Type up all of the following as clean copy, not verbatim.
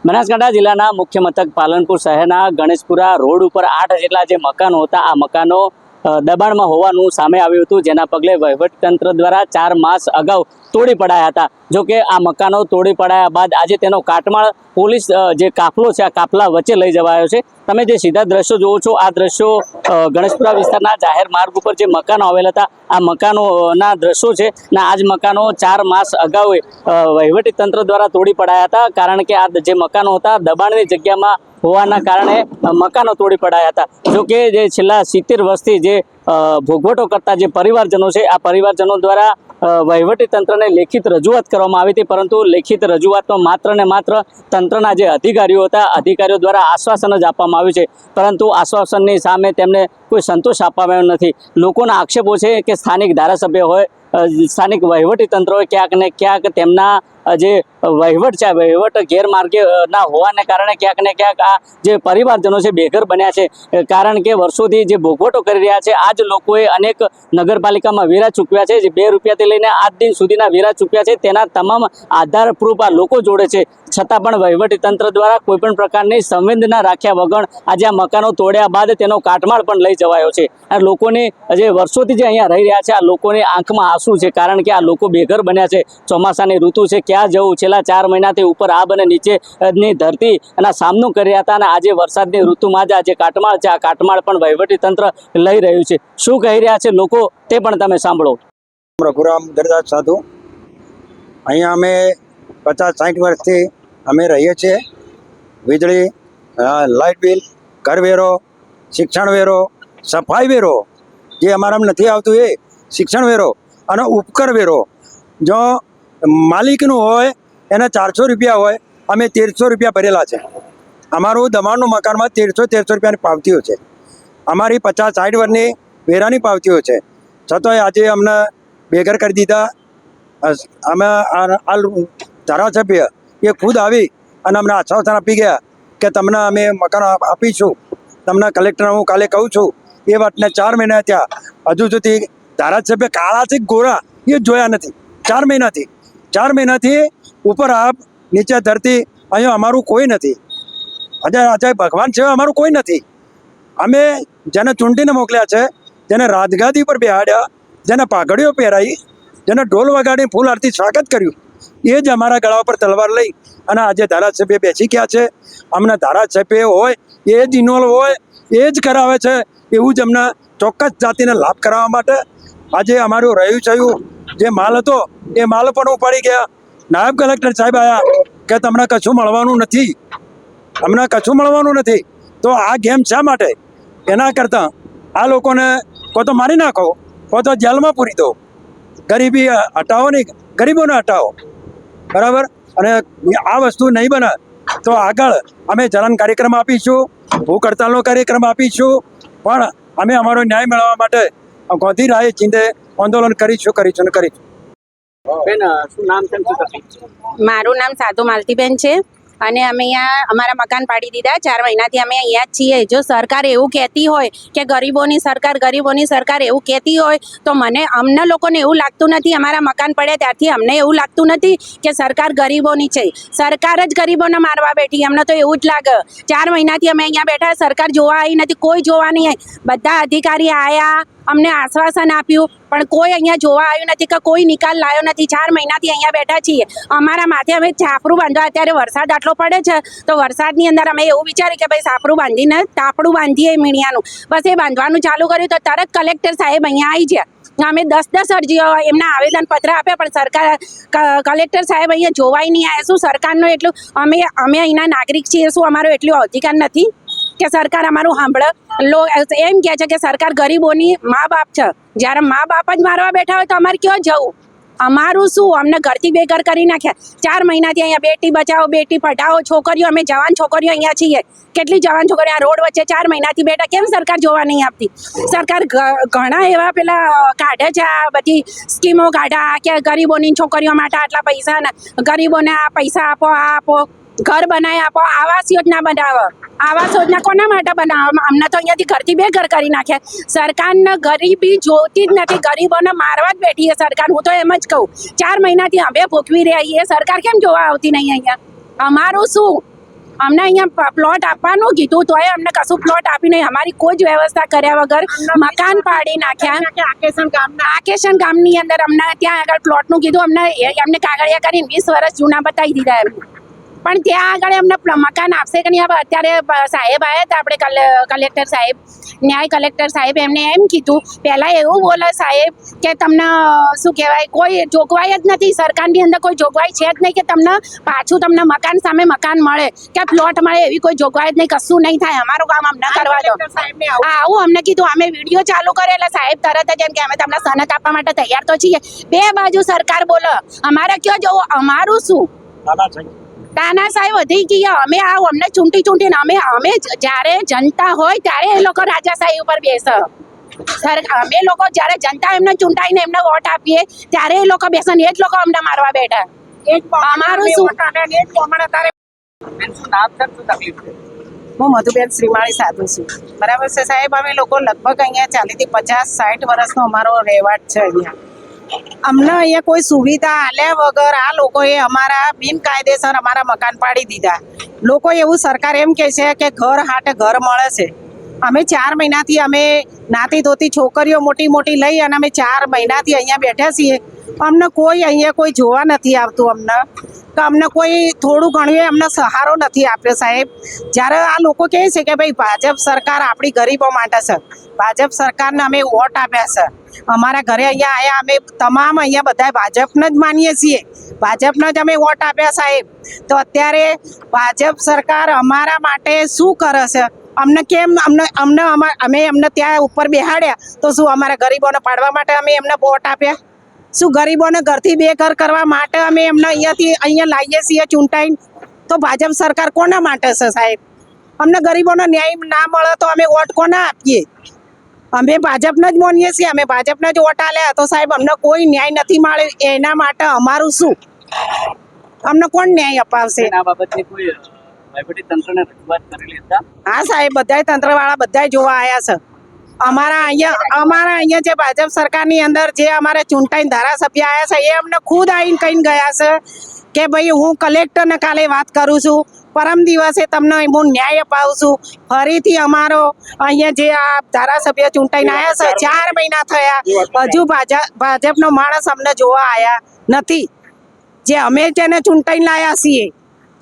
બનાસકાંઠા જિલ્લાના મુખ્ય મથક પાલનપુર શહેરના ગણેશપુરા રોડ ઉપર 8 જેટલા જે મકાનો હતા, આ મકાનો દબાણમાં હોવાનું સામે આવ્યું હતું, જેના પગલે વહીવટીતંત્ર દ્વારા 4 માસ અગાઉ તોડી પડાયા હતા। જો કે આ મકાનો તોડી પડાયા બાદ આજે તેનો કાટમાળ પોલીસ જે કાફલો છે, આ કાફલા વચ્ચે લઈ જવાયો છે। તમે જે સીધા દ્રશ્યો જોવો છો, આ દ્રશ્યો ગણેશપુરા વિસ્તારના જાહેર માર્ગ ઉપર જે મકાનો આવેલા હતા, આ મકાનોના દ્રશ્યો છે ને આ જ મકાનો 4 માસ અગાઉ વહીવટીતંત્ર દ્વારા તોડી પડાયા હતા, કારણ કે આ જે મકાનો હતા દબાણની જગ્યામાં હોવાના કારણે મકાનો તોડી પડાયા હતા। જો કે જે છેલ્લા 70 વર્ષથી જે ભોગવટો કરતા જે પરિવારજનો છે, આ પરિવારજનો દ્વારા વહીવટીતંત્રને લેખિત રજૂઆત કરવામાં આવી હતી, પરંતુ લેખિત રજૂઆતમાં માત્ર ને માત્ર તંત્રના જે અધિકારીઓ હતા, અધિકારીઓ દ્વારા આશ્વાસન જ આપવામાં આવ્યું છે, પરંતુ આશ્વાસનની સામે તેમને કોઈ સંતોષ આપવામાં આવ્યો નથી। લોકોના આક્ષેપો છે કે સ્થાનિક ધારાસભ્ય હોય, સ્થાનિક વહીવટીતંત્ર હોય, ક્યાંક ને ક્યાંક તેમના જે વહીવટ છે, વહીવટ ગેરમાર્ગે ના હોવાને કારણે ક્યાંક ને ક્યાંક આ જે પરિવારજનો છે બેઘર બન્યા છે, કારણ કે વર્ષોથી જે ભોગવટો કરી રહ્યા છે, આ જ લોકોએ અનેક નગરપાલિકામાં વેરા ચૂકવ્યા છે, જે 2 રૂપિયાથી લઈને આજ દિન સુધીના વેરા ચૂક્યા છે, તેના તમામ આધાર પ્રૂફ આ લોકો જોડે છે, છતાં પણ વહીવટીતંત્ર દ્વારા કોઈપણ પ્રકારની સંવેદના રાખ્યા વગર આજે આ મકાનો તોડ્યા બાદ તેનો કાટમાળ પણ લઈ જવાયો છે। આ લોકોની જે વર્ષોથી જે અહીંયા રહી રહ્યા છે, આ લોકોની આંખમાં આંસુ છે, કારણ કે આ લોકો બેઘર બન્યા છે। ચોમાસાની ઋતુ છે, ક્યાં જવું, છેલ્લા 4 મહિનાથી ઉપર આબ અને નીચેની ધરતી એના સામનો કરી રહ્યા હતા, અને આજે વરસાદની ઋતુમાં જ આ જે કાટમાળ છે, આ કાટમાળ પણ વહીવટીતંત્ર લઈ રહ્યું છે। શું કહી રહ્યા છે લોકો તે પણ તમે સાંભળો। રઘુરામ ગરદાસ સાધુ, અહીંયા અમે 50-60 વર્ષથી અમે રહીએ છીએ। વીજળી, લાઇટ બિલ, કરવેરો, શિક્ષણ વેરો, સફાઈ વેરો જે અમારામાં નથી આવતું એ શિક્ષણ વેરો અને ઉપકર વેરો જો માલિકનું હોય એને 400 રૂપિયા હોય, અમે 1300 રૂપિયા ભરેલા છે। અમારું દબાણનું મકાનમાં 1300 રૂપિયાની પાવતીઓ છે। અમારી 50-60 વર્ષની વેરાની પાવતીઓ છે, છતાંય આજે અમને બેઘર કરી દીધા। અમે આ ધારાસભ્ય એ ખુદ આવી અને અમને આશ્વાસન આપી ગયા કે તમને અમે મકાન આપીશું, તમને કલેક્ટર હું કાલે કહું છું। એ વાતને 4 મહિના થયા, હજુ સુધી ધારાસભ્ય કાળા છે ગોરા એ જોયા નથી। 4 મહિનાથી ઉપર આપ નીચે ધરતી, અહીંયા અમારું કોઈ નથી। આજે ભગવાન છે, અમારું કોઈ નથી। અમે જેને ચૂંટીને મોકલ્યા છે, જેને રાજગાદી પર બેહાડ્યા, જેને પાઘડીઓ પહેરાવી, જેને ઢોલ વગાડી ફૂલ આરતી સ્વાગત કર્યું, એ જ અમારા ગળા પર તલવાર લઈ અને આજે ધારાસભ્ય બેસી ગયા છે। અમને ધારાસભ્ય હોય એ જ ઇન્વોલ્વ હોય, એ જ કરાવે છે, એવું જ અમને ચોક્કસ જાતિને લાભ કરાવવા માટે આજે અમારું રહ્યું છયું જે માલ હતો એ માલ પણ ઉપાડી ગયા। નાયબ કલેક્ટર સાહેબ આવ્યા કે તમને કશું મળવાનું નથી, અમને કશું મળવાનું નથી। તો આ ગેમ શા માટે? એના કરતાં આ લોકોને કો તો મારી નાખો, કો તો જેલમાં પૂરી દો। ગરીબી હટાવો નહીં, ગરીબોને હટાવો, બરાબર। અને આ વસ્તુ નહીં બને તો આગળ અમે ચલન કાર્યક્રમ આપીશું, ભૂખ હડતાલનો કાર્યક્રમ આપીશું, પણ અમે અમારો ન્યાય મેળવવા માટે ગોંધી રાહે ચીંધે આંદોલન કરીશું। બેન, શું નામ છે? મારું નામ સાધુ માલતીબેન છે અને અમે અહીંયા અમારા મકાન પાડી દીધા। 4 મહિનાથી અમે અહીંયા જ છીએ। જો સરકાર એવું કહેતી હોય કે ગરીબોની સરકાર એવું કહેતી હોય તો અમને લોકોને એવું લાગતું નથી। અમારા મકાન પડ્યા ત્યારથી અમને એવું લાગતું નથી કે સરકાર ગરીબોની છે, સરકાર જ ગરીબોને મારવા બેઠી, અમને તો એવું જ લાગે। 4 મહિનાથી અમે અહીંયા બેઠા, સરકાર જોવા આવી નથી, કોઈ જોવા નહીં આવી। બધા અધિકારી આવ્યા, અમને આશ્વાસન આપ્યું, પણ કોઈ અહીંયા જોવા આવ્યું નથી કે કોઈ નિકાલ લાવ્યો નથી। 4 મહિનાથી અહીંયા બેઠા છીએ। અમારા માથે અમે છાપરું બાંધવા, અત્યારે વરસાદ આટલો પડે છે તો વરસાદની અંદર અમે એવું વિચાર્યું કે ભાઈ છાપરું બાંધીને તાપડું બાંધીએ મીણિયાનું, બસ એ બાંધવાનું ચાલુ કર્યું તો તરત કલેક્ટર સાહેબ અહીંયા આવી ગયા। અમે 10 અરજીઓ એમના આવેદનપત્ર આપ્યા, પણ સરકાર કલેક્ટર સાહેબ અહીંયા જોવાય નહીં આવ્યા। શું સરકારનો એટલું અમે અહીંના નાગરિક છીએ, શું અમારો એટલો અધિકાર નથી કે સરકાર અમારું સાંભળે? એમ કહે છે કે સરકાર ગરીબોની મા બાપ છે, જ્યારે મા બાપ જ મારવા બેઠા હોય તો અમારે ક્યાં જવું? અમારું શું? અમને ઘરથી બેઘર કરી નાખ્યા। 4 મહિનાથી અહીંયા બેટી બચાવો બેટી પઢાઓ છોકરીઓ, અમે જવાન છોકરીઓ અહીંયા છીએ। કેટલી જવાન છોકરીઓ આ રોડ વચ્ચે 4 મહિનાથી બેઠા, કેમ સરકાર જોવા નહીં આપતી? સરકાર ઘણા એવા પેલા કાઢે છે, આ બધી સ્કીમો કાઢા કે ગરીબોની છોકરીઓ માટે આટલા પૈસા, ગરીબોને આ પૈસા આપો, આ આપો, ઘર બનાવી આપો, આવાસ યોજના બનાવો। આવાસ યોજના કોના માટે બનાવો? અમને તો અહીંયાથી ઘરથી બેઘર કરી નાખ્યા। સરકારને ગરીબી જોતી જ નથી, ગરીબોને મારવા જ બેઠી છે સરકાર। હું તો એમ જ કહું, 4 મહિનાથી અમે ભોગવી રહ્યા છીએ, સરકાર કેમ જોવા આવતી નહીં અહીંયા? અમારું શું? અમને અહીંયા પ્લોટ આપવાનું કીધું તોય અમને કશું પ્લોટ આપી નહીં. અમારી કોઈ જ વ્યવસ્થા કર્યા વગર મકાન પાડી નાખ્યા. આકેશન ગામની અંદર અમને ત્યાં આગળ પ્લોટનું કીધું. એમને કાગળિયા કરીને 20 વર્ષ જૂના બતાવી દીધા એમને. પણ ત્યાં આગળ એમને મકાન આપશે કે નહીં. હવે અત્યારે સાહેબ આવ્યા હતા આપણે કલેક્ટર સાહેબ, ન્યાય કલેક્ટર સાહેબ, એમને એમ કીધું પહેલાં એવું બોલે સાહેબ કે તમને શું કહેવાય કોઈ જોગવાઈ જ નથી. સરકારની અંદર કોઈ જોગવાઈ છે જ નહીં કે તમને મકાન સામે મકાન મળે કે પ્લોટ મળે એવી કોઈ જોગવાઈ જ નહીં. કશું નહીં થાય. અમારું કામ અમને કરવા દો. આવું અમને કીધું. અમે વિડીયો ચાલુ કરે એટલે સાહેબ તરત જ એમ કે અમે તમને સનદ આપવા માટે તૈયાર તો છીએ. બે બાજુ સરકાર બોલે. અમારે કયો જોવો? અમારું શું તાનાશાહી વધી ગઈ. અમે અમને ચૂંટીને અમે જ્યારે જનતા હોય ત્યારે એ લોકો રાજાશાહી ઉપર બેસે. અમે લોકો જ્યારે જનતા એમને ચૂંટાઈને એમને વોટ આપીએ ત્યારે એ લોકો બેસે ને એ જ લોકો અમને મારવા બેઠા. અમારું શું? હું મધુબેન શ્રીમાળી સાધુ છું. બરાબર છે સાહેબ. અમે લોકો લગભગ અહીંયા 40-50-60 વર્ષનો અમારો રહેવાટ છે. અહીંયા અમને અહીંયા કોઈ સુવિધા આલ્યા વગર આ લોકોએ અમારા બિનકાયદેસર અમારા મકાન પાડી દીધા. લોકો એવું સરકાર એમ કહે છે કે ઘર હાટે ઘર મળે છે. અમે 4 મહિનાથી અમે નાતી ધોતી છોકરીઓ મોટી મોટી લઈ અને અમે 4 મહિનાથી અહીંયા બેઠા છીએ. અમને કોઈ અહીંયા કોઈ જોવા નથી આવતું. અમને કોઈ થોડું ઘણું અમને સહારો નથી આપ્યો સાહેબ. જ્યારે આ લોકો કહે છે કે ભાઈ ભાજપ સરકાર આપણી ગરીબો માટે છે, ભાજપ સરકારને અમે વોટ આપ્યા છે, અમારા ઘરે અહીંયા આવ્યા અમે તમામ અહીંયા બધા ભાજપને જ માનીએ છીએ, ભાજપને જ અમે વોટ આપ્યા સાહેબ. તો અત્યારે ભાજપ સરકાર અમારા માટે શું કરે છે? અમને કેમ અમે એમને ત્યાં ઉપર બેહાડ્યા તો શું અમારા ગરીબોને પાડવા માટે અમે એમને વોટ આપ્યા? શું ગરીબોને ઘરથી બેઘર કરવા માટે અમે એમને અહીંયા લાવીએ છીએ ચૂંટાઈને? તો ભાજપ સરકાર કોના માટે છે સાહેબ? અમને ગરીબોનો ન્યાય ના મળે તો અમે વોટ કોના આપીએ? અમે ભાજપને જ માનીએ છીએ. અમે ભાજપને જ વોટ આલ્યા તો સાહેબ અમને કોઈ ન્યાય નથી મળ્યો. એના માટે અમારું શું? અમને કોણ ન્યાય અપાવશે? આ બાબતે કોઈ વહીવટી તંત્રને રજૂઆત કરેલી હતા? હા સાહેબ, બધાય તંત્રવાળા બધાય જોવા આવ્યા છે. અમારા અહીંયા જે ભાજપ સરકારની અંદર જે અમારે ચૂંટાઈને ધારાસભ્ય આવ્યા છે એ અમને ખુદ આવીને કહીને ગયા છે કે ભાઈ હું કલેક્ટરને કાલે વાત કરું છું, પરમ દિવસે તમને હું ન્યાય અપાવું છું. ફરીથી અમારો અહીંયા જે આ ધારાસભ્ય ચૂંટાઈને આવ્યા છે 4 મહિના થયા, હજુ ભાજપનો માણસ અમને જોવા આવ્યા નથી. જે અમે જેને ચૂંટાઈને લાવ્યા છીએ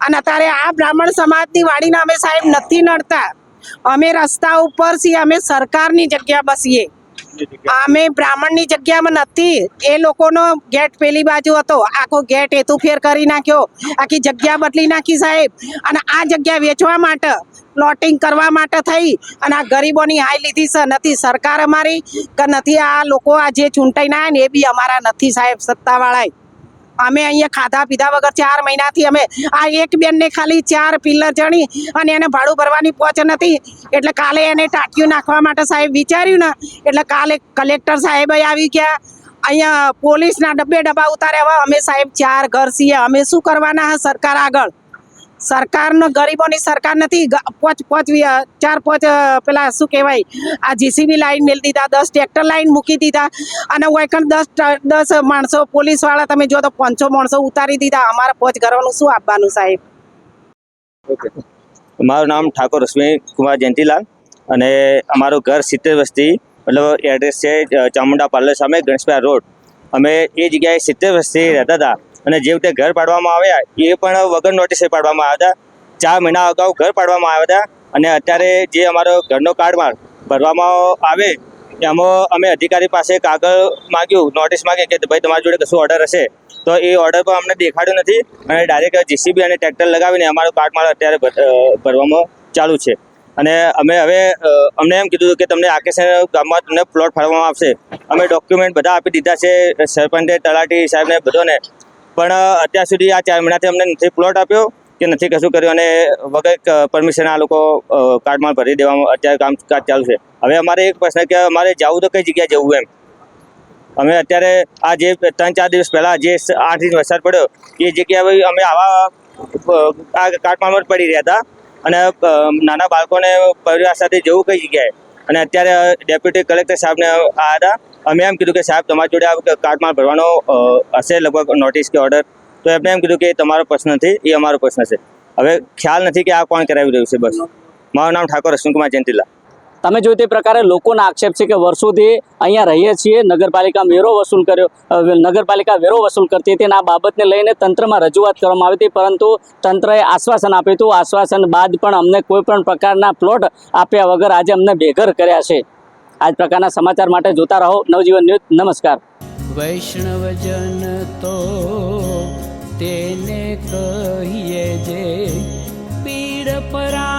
અને અત્યારે આ બ્રાહ્મણ સમાજની વાડીને અમે સાહેબ નથી નડતા. અમે રસ્તા ઉપર છીએ. અમે સરકારની જગ્યા બસીએ. અમે બ્રાહ્મણની જગ્યામાં નથી. એ લોકોનો ગેટ પેલી બાજુ હતો, આખો ગેટ હેતુફેર કરી નાખ્યો, આખી જગ્યા બદલી નાખી સાહેબ. અને આ જગ્યા વેચવા માટે, પ્લોટિંગ કરવા માટે થઈ અને આ ગરીબોની હાય લીધી છે. નથી સરકાર અમારી કે નથી આ લોકો આ જે ચૂંટાઈને આવ્યા ને એ બી અમારા નથી સાહેબ સત્તાવાળાએ. અમે અહીંયા ખાધા પીધા વગર 4 મહિનાથી અમે આ એક બેનને ખાલી 4 પિલ્લર ચણી અને એને ભાડું ભરવાની પહોંચ નથી. એટલે કાલે એને ટાંટિયું નાખવા માટે સાહેબ વિચાર્યું ને એટલે કાલે કલેક્ટર સાહેબ આવી ગયા. અહીંયા પોલીસના ડબ્બા ઉતાર્યા. હવે અમે સાહેબ 4 ઘર છીએ. અમે શું કરવાના હે સરકાર આગળ? સરકારનો ગરીબોની સરકાર નથી. 4-5 પેલા શું કહેવાય આ જીસીબી લાઈન મેળ દીધા, 10 ટ્રેક્ટર લાઈન મૂકી દીધા અને વૈકણ 10 માણસો પોલીસવાળા તમે જો તો 500 માણસો ઉતારી દીધા. અમારા 5 ઘરોનું શું આપવાનું સાહેબ? મારું નામ ઠાકોર રશ્મિ કુમાર જયંતિલાલ અને અમારું ઘર 70 વસ્તી મતલબ એડ્રેસ છે ચામુંડા પાર્લર સામે ગણેશપુરા રોડ. અમે એ જગ્યાએ 70 વર્ષથી રહેતા હતા અને જે રીતે ઘર પાડવામાં આવ્યા એ પણ વગર નોટિસે પાડવામાં આવ્યા હતા. 4 મહિના અગાઉ ઘર પાડવામાં આવ્યા હતા અને અત્યારે જે અમારો ઘરનો કાર્ડ ભરવામાં આવે એમાં અમે અધિકારી પાસે કાગળ માગ્યું, નોટિસ માગી કે ભાઈ તમારી જોડે કશું ઓર્ડર હશે તો એ ઓર્ડર પણ અમને દેખાડ્યું નથી અને ડાયરેક્ટ જીસીબી અને ટ્રેક્ટર લગાવીને અમારો કાર્ડ અત્યારે ભરવામાં ચાલુ છે. અને અમે હવે અમને એમ કીધું કે તમને આકેશ ગામમાં તમને પ્લોટ ફાળવવામાં આવશે. અમે ડોક્યુમેન્ટ બધા આપી દીધા છે સરપંચે, તલાટી સાહેબને બધાને, પણ અત્યાર સુધી આ 4 મહિનાથી અમને નથી પ્લોટ આપ્યો કે નથી કશું કર્યું અને વગર પરમિશન આ લોકો કાર્ડમાં ભરી દેવામાં અત્યારે કામકાજ ચાલુ છે. હવે અમારે એક પ્રશ્ન કે અમારે જવું તો કઈ જગ્યાએ જવું એમ? અમે અત્યારે આ જે 3-4 દિવસ પહેલાં જે 8 ઇંચ વરસાદ પડ્યો એ જગ્યાએ અમે આવા આ કાર્ડમાં પડી રહ્યા હતા અને નાના બાળકોને પરિવાર સાથે જવું કઈ જગ્યાએ? અને અત્યારે ડેપ્યુટી કલેક્ટર સાહેબને આવ્યા હતા. અમે એમ કીધું કે સાહેબ તમારી જોડે આ કાર્ડમાં ભરવાનો હશે લગભગ નોટિસ કે ઓર્ડર, તો એમને એમ કીધું કે તમારો પ્રશ્ન નથી, એ અમારો પ્રશ્ન છે. હવે ખ્યાલ નથી કે આ કોણ કરાવી રહ્યું છે. બસ મારું નામ ઠાકોર અશ્વિનકુમાર જયંતિલાલ. તમે જો તે પ્રકારે લોકોના આક્ષેપ છે કે વર્ષોથી અહીંયા રહીએ છીએ, નગરપાલિકા વેરો વસૂલ કર્યો, નગરપાલિકા વેરો વસૂલ કરતી હતી અને આ બાબતને લઈને તંત્રમાં રજૂઆત કરવામાં આવી હતી, પરંતુ તંત્રએ આશ્વાસન આપ્યું હતું. આશ્વાસન બાદ પણ અમને કોઈ પણ પ્રકારના પ્લોટ આપ્યા વગર આજે અમને બેઘર કર્યા છે. આ જ પ્રકારના સમાચાર માટે જોતા રહો નવજીવન ન્યૂઝ. નમસ્કાર. વૈષ્ણવજન તો તેને કહીએ જે પીડ પરા